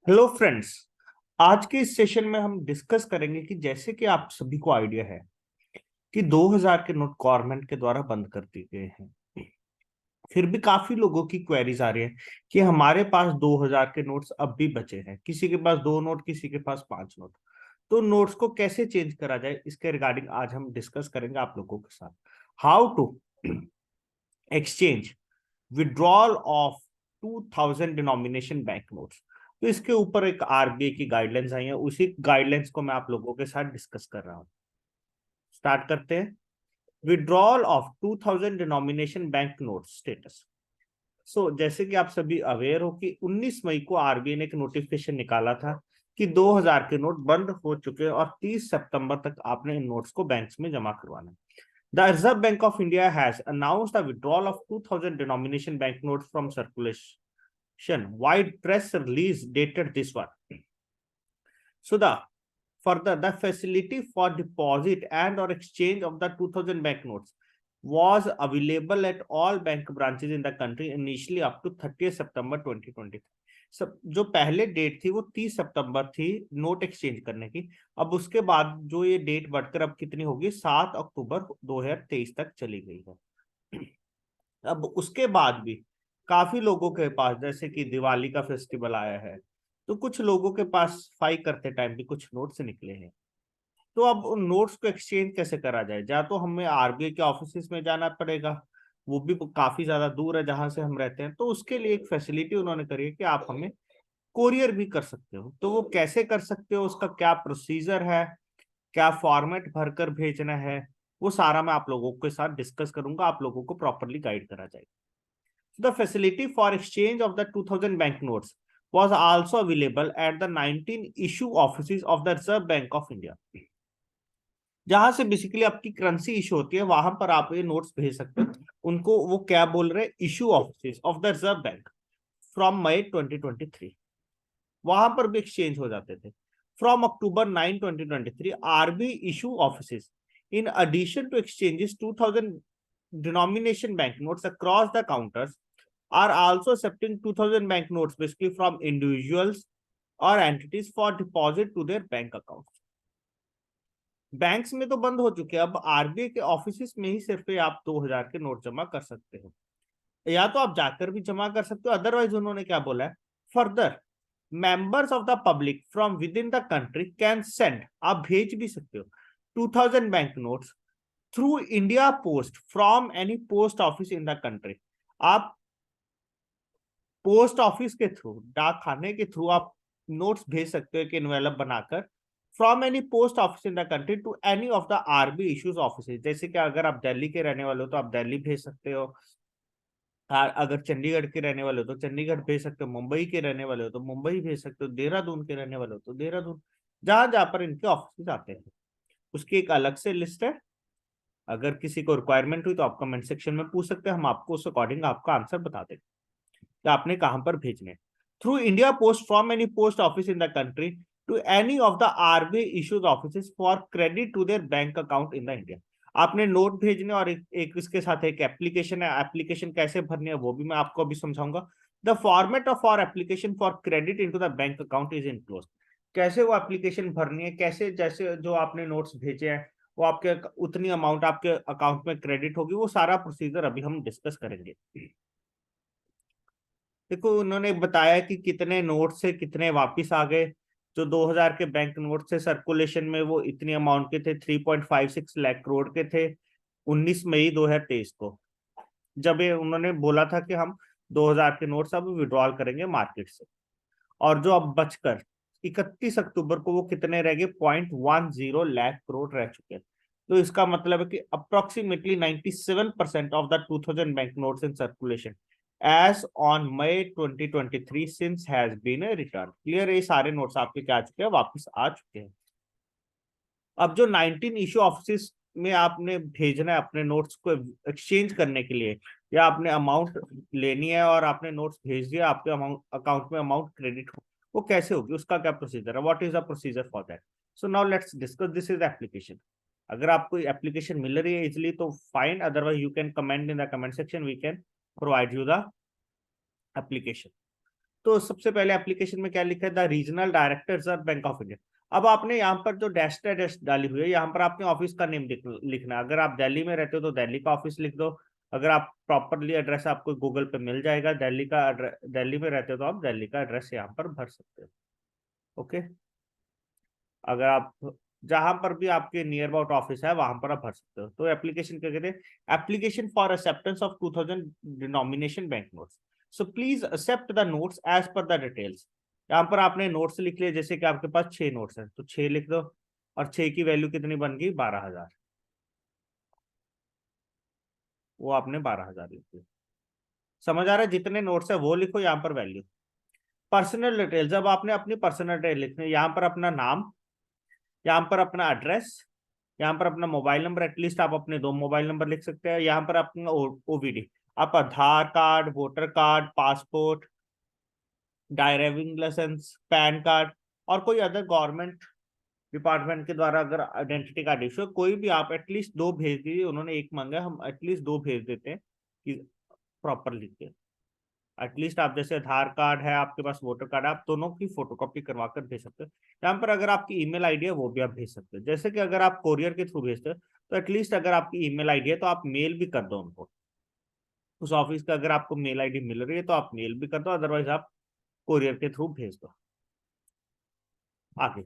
Hello friends. आज के इस सेशन में हम डिस्कस करेंगे कि जैसे कि आप सभी को आइडिया है कि 2000 के नोट गवर्नमेंट के द्वारा बंद कर दिए गए हैं। फिर भी काफी लोगों की क्वेरीज आ रही है कि हमारे पास 2000 के नोट्स अब भी बचे हैं, किसी के पास 2 नोट, किसी के पास 5 नोट। तो नोट्स को कैसे चेंज करा जाए, इसके रिगार्डिंग आज हम डिस्कस करेंगे आप लोगों के साथ। How to exchange withdrawal of 2000 denomination bank notes. तो इसके ऊपर एक आरबीआई की गाइडलाइंस आई है, उसी गाइडलाइंस को मैं आप लोगों के साथ डिस्कस कर रहा हूँ। स्टार्ट करते हैं। Withdrawal of 2000 denomination bank notes status. जैसे कि आप सभी अवेयर हो कि 19 मई को आरबीआई ने एक नोटिफिकेशन निकाला था कि 2000 के नोट बंद हो चुके हैं और 30 सितंबर तक आपने इन नोट्स को बैंक्स में जमा करवाना है। The Reserve Bank of India has announced the withdrawal of 2000 denomination banknotes from circulation. Wide press release dated this one. So the facility for deposit and or exchange of the 2000 banknotes was available at all bank branches in the country initially up to 30th September 2023. सब जो पहले date थी वो 30 सितंबर थी note exchange करने की। अब उसके बाद जो ये डेट बढ़कर अब कितनी होगी, 7 अक्टूबर 2023 तक चली गई है। अब उसके बाद भी काफी लोगों के पास, जैसे कि दिवाली का फेस्टिवल आया है, तो कुछ लोगों के पास सफाई करते टाइम भी कुछ नोट्स निकले हैं। तो अब उन नोट्स को एक्सचेंज कैसे करा जाए? या तो हमें आरबीआई के ऑफिस में जाना पड़ेगा, वो भी काफी ज्यादा दूर है जहां से हम रहते हैं। तो उसके लिए एक फैसिलिटी उन्होंने करी है कि आप हमें कोरियर भी कर सकते हो। तो वो कैसे कर सकते हो, उसका क्या प्रोसीजर है, क्या फॉर्मेट भरकर भेजना है, वो सारा मैं आप लोगों के साथ डिस्कस करूंगा, आप लोगों को प्रॉपरली गाइड करा जाएगा। The facility for exchange of the 2000 banknotes was also available at the 19 issue offices of the Reserve Bank of India. जहां से बेसिकली आपकी करेंसी इशू होती है, वहां पर आप ये नोट्स भेज सकते हो। उनको वो क्या बोल रहे हैं, issue office of the Reserve Bank from May 2023। वहां पर भी एक्सचेंज हो जाते थे। From October 9 2023 RBI issue office in addition to exchanges 2000 denomination banknotes across the counters are also accepting 2000 banknotes basically from individuals or entities for deposit to their bank accounts. Banks में तो बंद हो चुके हैं, अब आरबीआई के office में ही सिर्फ आप 2000 के नोट जमा कर सकते हो। या तो आप जाकर भी जमा कर सकते हो, अदरवाइज उन्होंने क्या बोला है, further members of the public from with in the country can send, आप भेज भी सकते हो 2000 bank notes through India post from any post office in the country. आप पोस्ट ऑफिस के थ्रू, डाक खाने के थ्रू आप नोट्स भेज सकते हो एक एनवेलप बनाकर, from any post office in the country to any of the RB issues office. जैसे कि अगर आप दिल्ली के रहने वाले हो तो आप दिल्ली भेज सकते हो, अगर चंडीगढ़ के रहने वाले हो तो चंडीगढ़ भेज सकते हो, मुंबई के रहने वाले हो तो मुंबई भेज सकते हो, देहरादून के रहने वाले हो तो देहरादून, जहां जहां पर इनके ऑफिस आते हैं उसकी एक अलग से लिस्ट है। अगर किसी को रिक्वायरमेंट हुई तो आप कमेंट सेक्शन में पूछ सकते हैं, हम आपको उस अकॉर्डिंग आपका आंसर बता देंगे कि आपने कहां पर भेजने। Through India post from any post office in the country to any of the RBI issues office for credit to their bank account in the India. आपने नोट भेजने और एक इसके साथ एक एप्लीकेशन है, एप्लीकेशन कैसे भरनी है वो भी मैं आपको अभी समझाऊंगा। The format of our application for credit into the bank account is enclose. कैसे वो एप्लीकेशन भरनी है, कैसे जैसे जो आपने नोट्स भेजे हैं वो आपके उतनी अमाउंट आपके अकाउंट में क्रेडिट होगी, वो सारा प्रोसीजर अभी हम डिस्कस करेंगे। देखो उन्होंने बताया कि कितने नोट से कितने वापस आ गए। जो 2000 के बैंक नोट से सर्कुलेशन में वो इतनी अमाउंट के थे, 3.56 लाख करोड़ के थे 19 मई 2023 को, जब ये उन्होंने बोला था कि हम 2000 के नोट्स अब विड्रॉल करेंगे मार्केट से। और जो अब बचकर 31 अक्टूबर को वो कितने रह गए, 0.10 लाख करोड़ रह चुके हैं। तो इसका मतलब है कि approximately 97% of the 2000 bank notes in circulation as on May 2023 since has been return. Clear है, ये सारे नोट्स आपके क्या आ चुके हैं, वापस आ चुके हैं। अब जो 19 इशू ऑफिस में आपने भेजना है अपने नोट्स को एक्सचेंज करने के लिए, या आपने अमाउंट लेनी है और आपने नोट्स भेज दिया, आपके अमाउंट अकाउंट में अमाउंट क्रेडिट हो, वो कैसे होगी, उसका क्या प्रोसीजर है, what is the procedure for that. So now let's discuss, this is application. अगर आपको एप्लीकेशन मिल रही है इजिली तो fine, otherwise you can comment in the comment section, we can provide you the application. तो सबसे पहले एप्लीकेशन में क्या लिखा है, the regional director reserve bank of India. अब आपने यहाँ पर जो डैश डाली हुई है, यहाँ पर आपने ऑफिस का नेम लिखना है। अगर आप दिल्ली में रहते हो तो दिल्ली का ऑफिस लिख दो। अगर आप प्रॉपरली एड्रेस आपको गूगल पे मिल जाएगा, दिल्ली का एड्रेस, दिल्ली में रहते हो तो आप दिल्ली का एड्रेस यहाँ पर भर सकते हो। ओके, अगर आप जहां पर भी आपके नियर अबाउट ऑफिस है वहां पर आप भर सकते हो। तो एप्लीकेशन क्या कहते हैं, application for acceptance of 2000 denomination bank notes. So please accept the notes as per the details. यहाँ पर आपने नोट्स लिख लिए, जैसे कि आपके पास 6 नोट्स हैं तो 6 लिख दो, और 6 की वैल्यू कितनी बन गई, 12,000। वो आपने 12,000 लिख दिया। समझ आ रहा है, जितने नोट्स है वो लिखो, यहाँ पर वैल्यू। पर्सनल डिटेल, जब आपने अपनी पर्सनल डिटेल लिखनी है, यहाँ पर अपना नाम, यहाँ पर अपना एड्रेस, यहाँ पर अपना मोबाइल नंबर, एटलीस्ट आप अपने 2 मोबाइल नंबर लिख सकते हैं। यहाँ पर अपना ओवीडी, आप Aadhaar card, voter card, passport, driving licence, PAN card, और कोई अदर गवर्नमेंट डिपार्टमेंट के द्वारा अगर आइडेंटिटी कार्ड इशू, कोई भी आप एटलीस्ट 2 भेज दीजिए। उन्होंने 1 मांगा, हम एटलीस्ट 2 भेज देते हैं कि प्रॉपर लिख के। एटलीस्ट आप जैसे आधार कार्ड है आपके पास, वोटर कार्ड है, आप दोनों की फोटोकॉपी करवा कर भेज सकते हो। यहाँ पर अगर आपकी ईमेल आईडी है वो भी आप भेज सकते हो। जैसे कि अगर आप कोरियर के थ्रू भेजते हो तो एटलीस्ट अगर आपकी ईमेल आईडी है तो आप मेल भी कर दो उनको। उस ऑफिस का अगर आपको मेल आईडी मिल रही है तो आप मेल भी कर दो, अदरवाइज आप कोरियर के थ्रू भेज दो। आगे,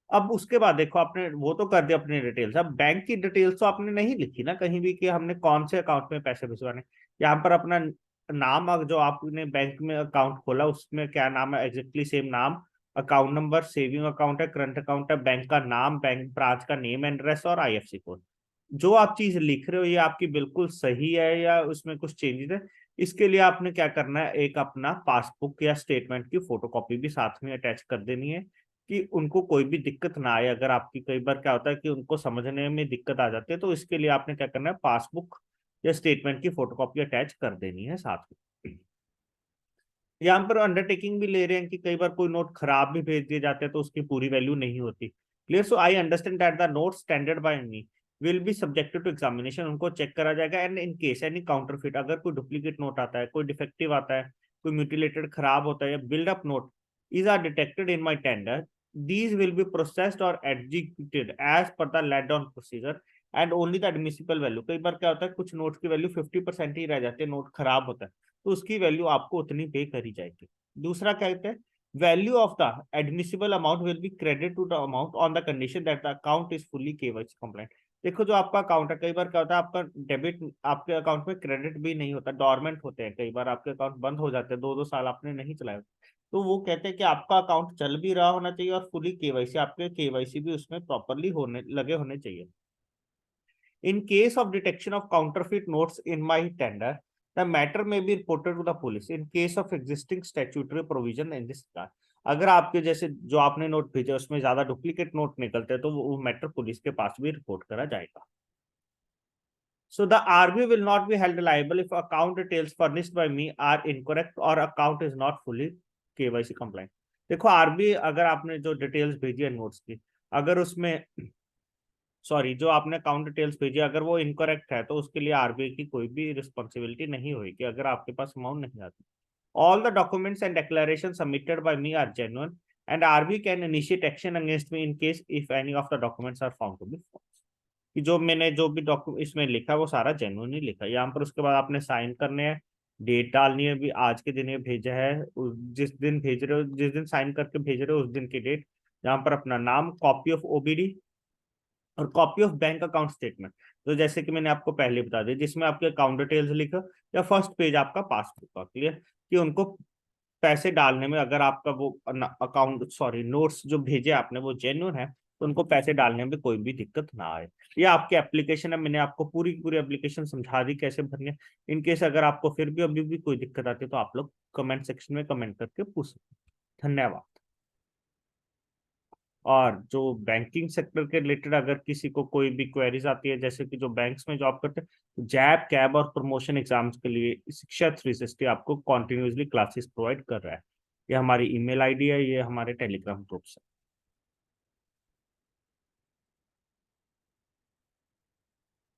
अब उसके बाद देखो, आपने वो तो कर दिया अपनी डिटेल्स। अब बैंक की डिटेल्स तो आपने नहीं लिखी ना कहीं भी कि हमने कौन से अकाउंट में पैसे भिजवाने। यहाँ पर अपना नाम, जो आपने बैंक में अकाउंट खोला उसमें क्या नाम है, एग्जैक्टली सेम नाम, अकाउंट नंबर, सेविंग अकाउंट है, करंट अकाउंट है, बैंक का नाम, बैंक ब्रांच का नेम, एड्रेस और आईएफसी कोड। जो आप चीज लिख रहे हो ये आपकी बिल्कुल सही है या उसमें कुछ चेंजेस है, इसके लिए आपने क्या करना है, एक अपना पासबुक या स्टेटमेंट की फोटोकॉपी भी साथ में अटैच कर देनी है, कि उनको कोई भी दिक्कत ना आए। अगर आपकी कई बार क्या होता है कि उनको समझने में दिक्कत आ जाती है, तो इसके लिए आपने क्या करना है, पासबुक या स्टेटमेंट की फोटोकॉपी अटैच कर देनी है साथ में। यहाँ पर अंडरटेकिंग भी ले रहे हैं कि कई बार कोई नोट खराब भी भेज दिए जाते हैं तो उसकी पूरी वैल्यू नहीं होती। Clear, so I understand that the note standard by me will be subjected to examination. उनको चेक करा जाएगा, and in case any counterfeit, अगर कोई डुप्लीकेट नोट आता है, कोई डिफेक्टिव आता है, कोई म्यूटिलेटेड खराब होता है, build up note is are detected in my tender, these will be processed or executed as per the laid down procedure and only the admissible value। कई बार क्या होता है, कुछ नोट की वैल्यू 50% ही रह जाती है, नोट खराब होता है, तो उसकी वैल्यू आपको उतनी पे करी जाएगी। दूसरा क्या कहते हैं, value of the admissible amount will be credit to the amount on the condition that the account is fully KYC compliant. देखो, जो आपका अकाउंट है, कई बार क्या होता है, आपका डेबिट आपके अकाउंट में क्रेडिट भी नहीं होता, डॉर्मेंट होते हैं, कई बार आपके अकाउंट बंद हो जाते हैं, 2-2 साल आपने नहीं चलाया, तो वो कहते हैं कि आपका अकाउंट चल भी रहा होना चाहिए और फुली केवाईसी, आपके केवाईसी भी उसमें प्रॉपरली होने लगे होने चाहिए। In case of detection of counterfeit notes in my tender, the matter may be reported to the police in case of existing statutory provision in this regard। अगर आपके जैसे जो आपने नोट भेजे उसमें ज्यादा डुप्लीकेट नोट निकलते हैं तो वो मैटर पुलिस के पास भी रिपोर्ट करा जाएगा। So the RBI will not be held liable if account details furnished by me are incorrect or account is not fully KYC compliant। देखो, आरबीआई अगर आपने जो डिटेल्स भेजी है नोट्स की, अगर उसमें सॉरी जो आपने अकाउंट डिटेल्स भेजी अगर वो इनकरेक्ट है, तो उसके लिए आरबीआई की कोई भी रिस्पॉन्सिबिलिटी नहीं होगी अगर आपके पास अमाउंट नहीं आती। All the documents and declaration submitted by me are genuine and RBI can initiate action against me in case if any of the documents are found to be false. कि जो मैंने जो भी डॉक्यूमेंट इसमें लिखा वो सारा जेन्युइन ही लिखा है यहाँ पर। उसके बाद आपने साइन करने हैं, डेट डालनी है, भी आज के दिन ये भेजा है, जिस दिन भेज रहे हो, जिस दिन साइन करके भेज रहे हो उस दिन की डेट, यहाँ पर अपना नाम, कॉपी ऑफ ओबीडी और copy of bank account statement. तो जैसे कि मैंने आपको पहले बता दिया, जिसमें आपके अकाउंट डिटेल्स लिखो या फर्स्ट पेज आपका पासबुक का। क्लियर, कि उनको पैसे डालने में अगर आपका वो अकाउंट सॉरी नोट्स जो भेजे आपने वो जेन्युइन है, तो उनको पैसे डालने में कोई भी दिक्कत ना आए। ये आपकी एप्लीकेशन है, मैंने आपको पूरी पूरी एप्लीकेशन समझा दी कैसे भरनी है। इनकेस अगर आपको फिर भी अभी भी कोई दिक्कत आती है तो आप लोग कमेंट सेक्शन में कमेंट करके पूछ सकते हैं। धन्यवाद। और जो बैंकिंग सेक्टर के रिलेटेड अगर किसी को कोई भी क्वेरीज आती है, जैसे कि जो बैंक्स में जॉब करते हैं, तो जैब कैब और प्रमोशन एग्जाम्स के लिए शिक्षा 360 आपको कॉन्टिन्यूसली क्लासेस प्रोवाइड कर रहा है। ये हमारी ईमेल आईडी है, ये हमारे टेलीग्राम ग्रुप्स है।